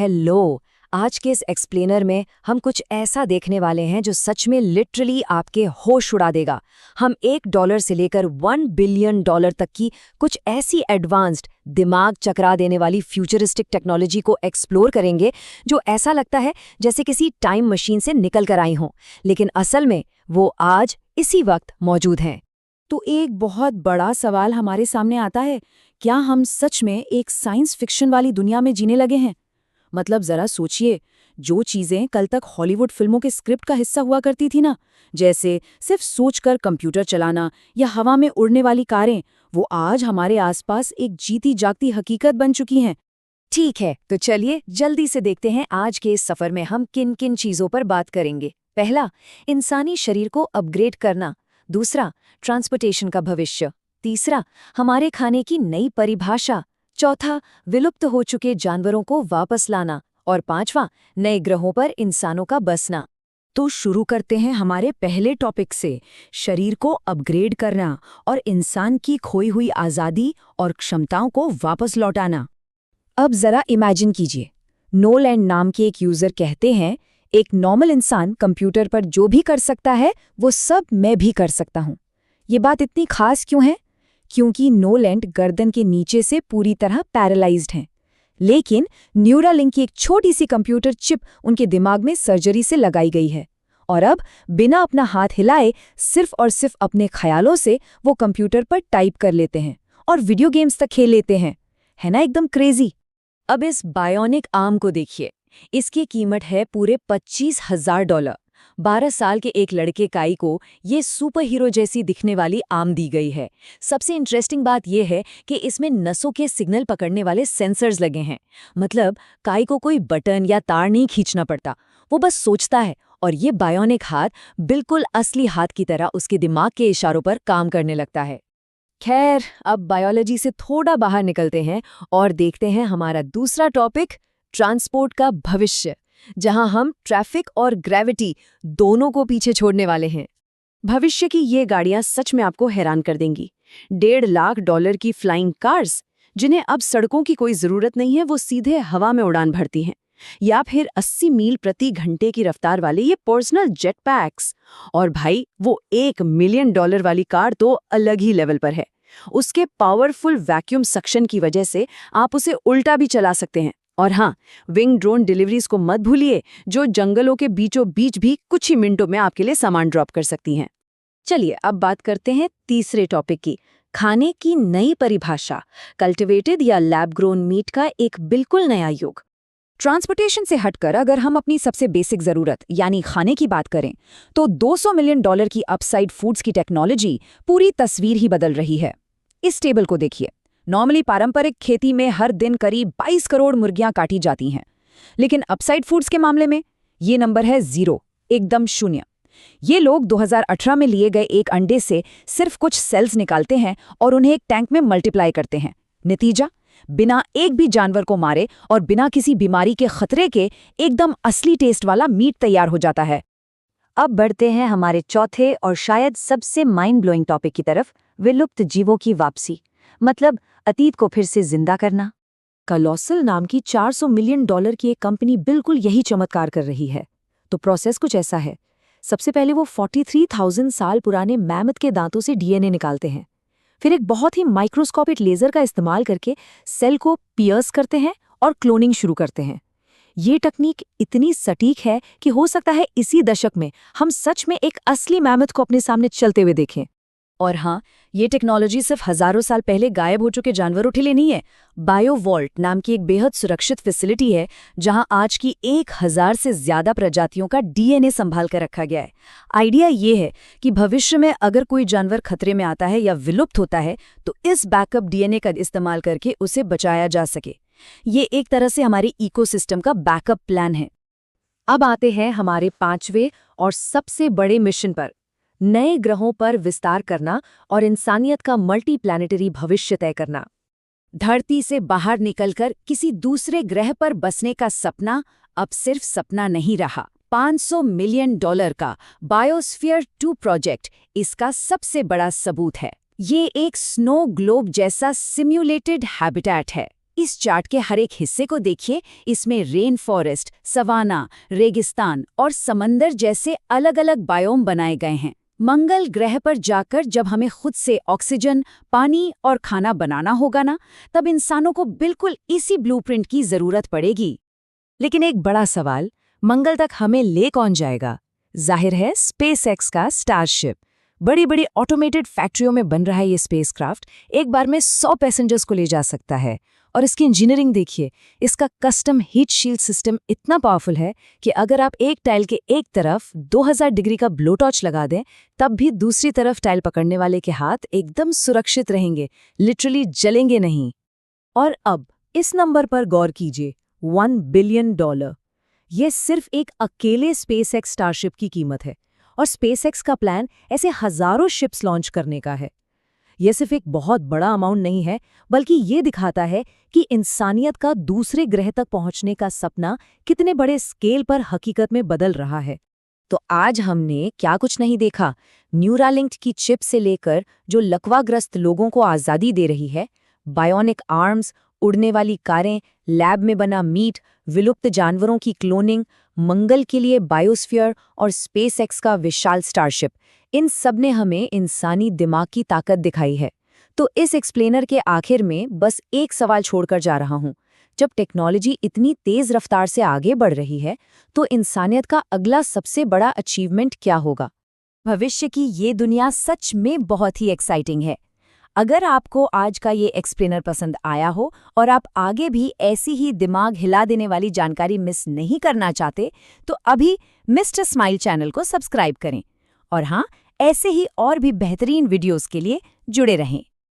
Hello. आज के इस एक्सप्लेनर में हम कुछ ऐसा देखने वाले हैं जो सच में लिटरली आपके होश उड़ा देगा। हम $1 से लेकर $1 बिलियन तक की कुछ ऐसी एडवांस्ड, दिमाग चकरा देने वाली फ्यूचरिस्टिक टेक्नोलॉजी को एक्सप्लोर करेंगे जो ऐसा लगता है जैसे किसी टाइम मशीन से निकल कर आई हों, लेकिन असल में वो आज इसी वक्त मौजूद हैं। तो एक बहुत बड़ा सवाल हमारे सामने आता है, क्या हम सच में एक साइंस फिक्शन वाली दुनिया में जीने लगे हैं? मतलब जरा सोचिए, जो चीजें कल तक हॉलीवुड फिल्मों के स्क्रिप्ट का हिस्सा हुआ करती थी ना, जैसे सिर्फ सोचकर कंप्यूटर चलाना या हवा में उड़ने वाली कारें, वो आज हमारे आसपास एक जीती जागती हकीकत बन चुकी हैं। ठीक है, तो चलिए जल्दी से देखते हैं आज के इस सफर में हम किन किन चीजों पर बात करेंगे। पहला, इंसानी शरीर को अपग्रेड करना। दूसरा, ट्रांसपोर्टेशन का भविष्य। तीसरा, हमारे खाने की नई परिभाषा। चौथा, विलुप्त हो चुके जानवरों को वापस लाना। और पांचवा, नए ग्रहों पर इंसानों का बसना। तो शुरू करते हैं हमारे पहले टॉपिक से, शरीर को अपग्रेड करना और इंसान की खोई हुई आज़ादी और क्षमताओं को वापस लौटाना। अब जरा इमेजिन कीजिए, नोलैंड नाम के एक यूजर कहते हैं, एक नॉर्मल इंसान कंप्यूटर पर जो भी कर सकता है वो सब मैं भी कर सकता हूँ। ये बात इतनी खास क्यों है? क्योंकि नोलैंड गर्दन के नीचे से पूरी तरह पैरालाइज्ड हैं, लेकिन न्यूरालिंक की एक छोटी सी कंप्यूटर चिप उनके दिमाग में सर्जरी से लगाई गई है, और अब बिना अपना हाथ हिलाए सिर्फ और सिर्फ अपने ख्यालों से वो कंप्यूटर पर टाइप कर लेते हैं और वीडियो गेम्स तक खेल लेते हैं। है ना एकदम क्रेजी। अब इस बायोनिक आर्म को देखिए, इसकी कीमत है पूरे $25,000। 12 साल के एक लड़के काई को ये सुपर हीरो जैसी दिखने वाली आर्म दी गई है। सबसे इंटरेस्टिंग बात यह है कि इसमें नसों के सिग्नल पकड़ने वाले सेंसर्स लगे हैं। मतलब काई को कोई बटन या तार नहीं खींचना पड़ता, वो बस सोचता है और ये बायोनिक हाथ बिल्कुल असली हाथ की तरह उसके दिमाग के इशारों पर काम करने लगता है। खैर, अब बायोलॉजी से थोड़ा बाहर निकलते हैं और देखते हैं हमारा दूसरा टॉपिक, ट्रांसपोर्ट का भविष्य, जहां हम ट्रैफिक और ग्रेविटी दोनों को पीछे छोड़ने वाले हैं। भविष्य की ये गाड़ियां सच में आपको हैरान कर देंगी। $1.5 लाख की फ्लाइंग कार्स, जिन्हें अब सड़कों की कोई जरूरत नहीं है, वो सीधे हवा में उड़ान भरती हैं। या फिर 80 मील प्रति घंटे की रफ्तार वाले ये पर्सनल जेट पैक्स। और भाई, वो $1 मिलियन वाली कार तो अलग ही लेवल पर है। उसके पावरफुल वैक्यूम सक्शन की वजह से आप उसे उल्टा भी चला सकते हैं। और हाँ, विंग ड्रोन डिलीवरीज को मत भूलिए, जो जंगलों के बीचों बीच भी कुछ ही मिनटों में आपके लिए सामान ड्रॉप कर सकती हैं। चलिए अब बात करते हैं तीसरे टॉपिक की, खाने की नई परिभाषा, कल्टिवेटेड या लैब ग्रोन मीट का एक बिल्कुल नया युग। ट्रांसपोर्टेशन से हटकर अगर हम अपनी सबसे बेसिक जरूरत यानी खाने की बात करें, तो $200 मिलियन की अपसाइड फूड्स की टेक्नोलॉजी पूरी तस्वीर ही बदल रही है। इस टेबल को देखिए। नॉर्मली पारंपरिक खेती में हर दिन करीब 22 करोड़ मुर्गियां काटी जाती हैं, लेकिन अपसाइड फूड्स के मामले में ये नंबर है 0, एकदम शून्य। ये लोग 2018 में लिए गए एक अंडे से सिर्फ कुछ सेल्स निकालते हैं और उन्हें एक टैंक में मल्टीप्लाई करते हैं। नतीजा, बिना एक भी जानवर को मारे और बिना किसी बीमारी के खतरे के एकदम असली टेस्ट वाला मीट तैयार हो जाता है। अब बढ़ते हैं हमारे चौथे और शायद सबसे माइंड ब्लोइंग टॉपिक की तरफ, विलुप्त जीवों की वापसी, मतलब अतीत को फिर से जिंदा करना। कॉलोसल नाम की $400 मिलियन की एक कंपनी बिल्कुल यही चमत्कार कर रही है। तो प्रोसेस कुछ ऐसा है। सबसे पहले वो 43,000 साल पुराने मैमथ के दांतों से डीएनए निकालते हैं। फिर एक बहुत ही माइक्रोस्कोपिक लेजर का इस्तेमाल करके सेल को पियर्स करते हैं और क्लोनिंग शुरू करते हैं। ये टेक्निक इतनी सटीक है कि हो सकता है इसी दशक में हम सच में एक असली मैमथ को अपने सामने चलते हुए देखें। और हाँ, ये टेक्नोलॉजी सिर्फ हजारों साल पहले गायब हो चुके जानवरों के लिए नहीं है। बायोवॉल्ट नाम की एक बेहद सुरक्षित फैसिलिटी है, जहां आज की 1000 से ज्यादा प्रजातियों का डीएनए संभाल कर रखा गया है। आइडिया ये है कि भविष्य में अगर कोई जानवर खतरे में आता है या विलुप्त होता है, तो इस बैकअप डीएनए का इस्तेमाल करके उसे बचाया जा सके। ये एक तरह से हमारे इकोसिस्टम का बैकअप प्लान है। अब आते हैं हमारे पांचवें और सबसे बड़े मिशन पर, नए ग्रहों पर विस्तार करना और इंसानियत का मल्टी प्लैनेटरी भविष्य तय करना। धरती से बाहर निकलकर किसी दूसरे ग्रह पर बसने का सपना अब सिर्फ सपना नहीं रहा। $500 मिलियन का बायोस्फीयर 2 प्रोजेक्ट इसका सबसे बड़ा सबूत है। ये एक स्नो ग्लोब जैसा सिम्युलेटेड हैबिटेट है। इस चार्ट के हर एक हिस्से को देखिए, इसमें रेन फॉरेस्ट, सवाना, रेगिस्तान और समंदर जैसे अलग-अलग बायोम बनाए गए हैं। मंगल ग्रह पर जाकर जब हमें खुद से ऑक्सीजन, पानी और खाना बनाना होगा ना, तब इंसानों को बिल्कुल इसी ब्लूप्रिंट की जरूरत पड़ेगी। लेकिन एक बड़ा सवाल, मंगल तक हमें ले कौन जाएगा? जाहिर है स्पेसएक्स का स्टारशिप। बड़ी बड़ी ऑटोमेटेड फैक्ट्रियों में बन रहा है ये स्पेसक्राफ्ट, एक बार में 100 पैसेंजर्स को ले जा सकता है। और इसकी इंजीनियरिंग देखिए, इसका कस्टम हीट शील्ड सिस्टम इतना पावरफुल है कि अगर आप एक टाइल के एक तरफ 2000 डिग्री का ब्लो टॉर्च लगा दें, तब भी दूसरी तरफ टाइल पकड़ने वाले के हाथ एकदम सुरक्षित रहेंगे, लिटरली जलेंगे नहीं। और अब इस नंबर पर गौर कीजिए, $1 बिलियन। ये सिर्फ एक अकेले स्पेसएक्स स्टारशिप की कीमत है, और स्पेसएक्स का प्लान ऐसे हजारों शिप्स लॉन्च करने का है। यह सिर्फ एक बहुत बड़ा अमाउंट नहीं है, बल्कि ये दिखाता है कि इंसानियत का दूसरे ग्रह तक पहुंचने का सपना कितने बड़े स्केल पर हकीकत में बदल रहा है। तो आज हमने क्या कुछ नहीं देखा, न्यूरालिंक की चिप से लेकर जो लकवाग्रस्त लोगों को आज़ादी दे रही है, बायोनिक आर्म्स, उड़ने वाली कारें, लैब में बना मीट, विलुप्त जानवरों की क्लोनिंग, मंगल के लिए बायोस्फीयर और स्पेसएक्स का विशाल स्टारशिप, इन सब ने हमें इंसानी दिमाग की ताकत दिखाई है। तो इस एक्सप्लेनर के आखिर में बस एक सवाल छोड़कर जा रहा हूं। जब टेक्नोलॉजी इतनी तेज रफ्तार से आगे बढ़ रही है, तो इंसानियत का अगला सबसे बड़ा अचीवमेंट क्या होगा? भविष्य की ये दुनिया सच में बहुत ही एक्साइटिंग है। अगर आपको आज का ये एक्सप्लेनर पसंद आया हो और आप आगे भी ऐसी ही दिमाग हिला देने वाली जानकारी मिस नहीं करना चाहते, तो अभी मिस्टर स्माइल चैनल को सब्सक्राइब करें। और हाँ, ऐसे ही और भी बेहतरीन वीडियोस के लिए जुड़े रहें।